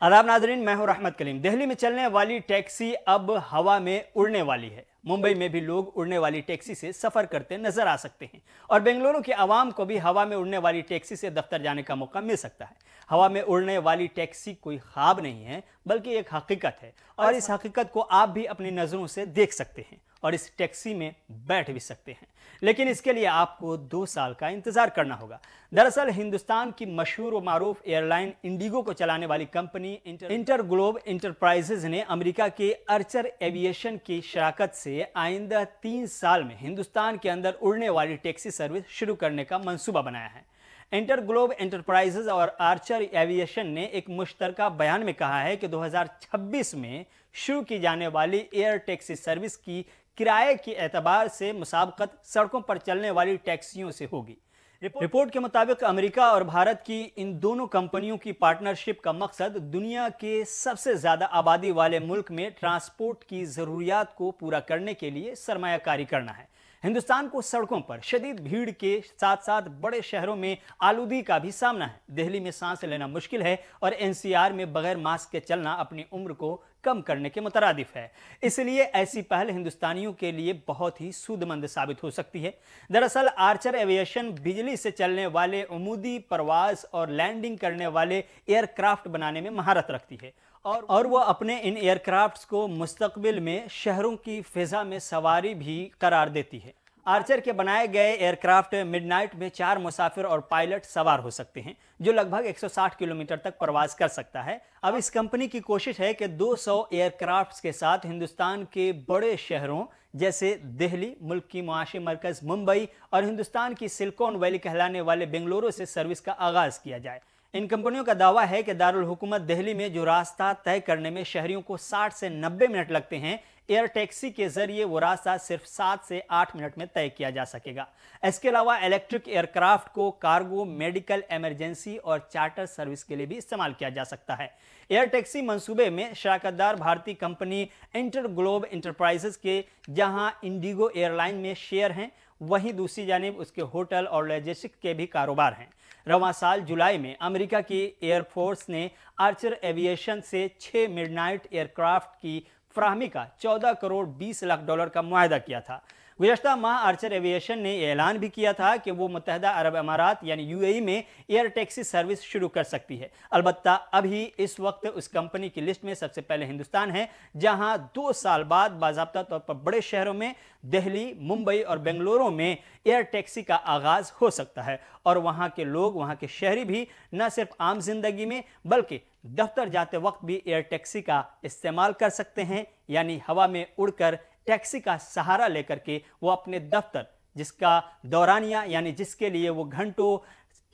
आदाब नाज़रीन, मैं हूं रहमत कलीम। दिल्ली में चलने वाली टैक्सी अब हवा में उड़ने वाली है। मुंबई में भी लोग उड़ने वाली टैक्सी से सफ़र करते नजर आ सकते हैं और बेंगलुरु के आवाम को भी हवा में उड़ने वाली टैक्सी से दफ्तर जाने का मौका मिल सकता है। हवा में उड़ने वाली टैक्सी कोई ख्वाब नहीं है बल्कि एक हकीकत है और इस हकीकत को आप भी अपनी नज़रों से देख सकते हैं और इस टैक्सी में बैठ भी सकते हैं, लेकिन इसके लिए आपको 2 साल का इंतजार करना होगा। दरअसल हिंदुस्तान की मशहूर और मारूफ एयरलाइन इंडिगो को चलाने वाली कंपनी इंटर ग्लोब इंटरप्राइजेज ने अमेरिका के आर्चर एविएशन की शराकत से आइंदा 3 साल में हिंदुस्तान के अंदर उड़ने वाली टैक्सी सर्विस शुरू करने का मंसूबा बनाया है। इंटर ग्लोब इंटरप्राइजेज और आर्चर एविएशन ने एक मुश्तरका बयान में कहा है कि 2026 में शुरू की जाने वाली एयर टैक्सी सर्विस की किराए के एतबार से मुसाबकत सड़कों पर चलने वाली टैक्सियों से होगी। रिपोर्ट के मुताबिक अमेरिका और भारत की इन दोनों कंपनियों की पार्टनरशिप का मकसद दुनिया के सबसे ज्यादा आबादी वाले मुल्क में ट्रांसपोर्ट की जरूरियात को पूरा करने के लिए सरमायाकारी करना है। हिंदुस्तान को सड़कों पर शदीद भीड़ के साथ साथ बड़े शहरों में आलूदी का भी सामना है। दिल्ली में सांस लेना मुश्किल है और एनसीआर में बगैर मास्क के चलना अपनी उम्र को कम करने के मुतरादिफ है। इसलिए ऐसी पहल हिंदुस्तानियों के लिए बहुत ही सूदमंद साबित हो सकती है। दरअसल आर्चर एविएशन बिजली से चलने वाले उमूदी परवाज और लैंडिंग करने वाले एयरक्राफ्ट बनाने में महारत रखती है और वो अपने इन एयरक्राफ्ट्स को मुस्तकबिल में शहरों की फिजा में सवारी भी करार देती है। आर्चर के बनाए गए एयरक्राफ्ट मिडनाइट में 4 मुसाफिर और पायलट सवार हो सकते हैं, जो लगभग 160 किलोमीटर तक प्रवास कर सकता है। अब इस कंपनी की कोशिश है कि 200 एयरक्राफ्ट्स के साथ हिंदुस्तान के बड़े शहरों जैसे दिल्ली, मुल्क की मुआशी मरकज मुंबई और हिंदुस्तान की सिलिकॉन वैली कहलाने वाले बेंगलुरु से सर्विस का आगाज किया जाए। इन कंपनियों का दावा है कि दारुल हुकूमत दिल्ली में जो रास्ता तय करने में शहरियों को 60 से 90 मिनट लगते हैं, एयर टैक्सी के जरिए वो रास्ता सिर्फ 7 से 8 मिनट में तय किया जा सकेगा। इसके अलावा इलेक्ट्रिक एयरक्राफ्ट को कार्गो, मेडिकल, इमरजेंसी और चार्टर सर्विस के लिए भी इस्तेमाल किया जा सकता है। एयर टैक्सी मंसूबे में शराकतदार भारतीय कंपनी इंटर ग्लोब इंटरप्राइजेज के जहां इंडिगो एयरलाइन में शेयर हैं, वहीं दूसरी जानिब उसके होटल और लॉजिस्टिक्स के भी कारोबार हैं। रवां साल जुलाई में अमेरिका की एयरफोर्स ने आर्चर एविएशन से 6 मिडनाइट एयरक्राफ्ट की फराहमी का 14 करोड़ 20 लाख डॉलर का मुआहदा किया था। गुज़श्ता माह आर्चर एविएशन ने ऐलान भी किया था कि वो मुत्तहदा अरब अमारात यानी यूएई में एयर टैक्सी सर्विस शुरू कर सकती है। अलबत्ता अभी इस वक्त उस कंपनी की लिस्ट में सबसे पहले हिंदुस्तान है, जहां 2 साल बाद बाज़ाब्ता तौर पर बड़े शहरों में दिल्ली, मुंबई और बेंगलुरु में एयर टैक्सी का आगाज हो सकता है और वहां के लोग, वहां के शहरी भी न सिर्फ आम जिंदगी में बल्कि दफ्तर जाते वक्त भी एयर टैक्सी का इस्तेमाल कर सकते हैं, यानी हवा में उड़कर टैक्सी का सहारा लेकर के वो अपने दफ्तर, जिसका दौरानिया यानी जिसके लिए वो घंटों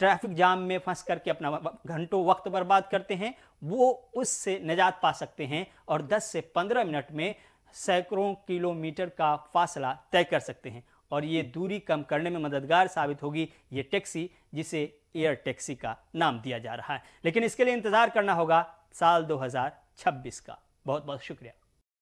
ट्रैफिक जाम में फंस करके अपना घंटों वक्त बर्बाद करते हैं, वो उससे निजात पा सकते हैं और 10 से 15 मिनट में सैकड़ों किलोमीटर का फासला तय कर सकते हैं और ये दूरी कम करने में मददगार साबित होगी ये टैक्सी, जिसे एयर टैक्सी का नाम दिया जा रहा है। लेकिन इसके लिए इंतजार करना होगा साल 2026 का। बहुत बहुत शुक्रिया।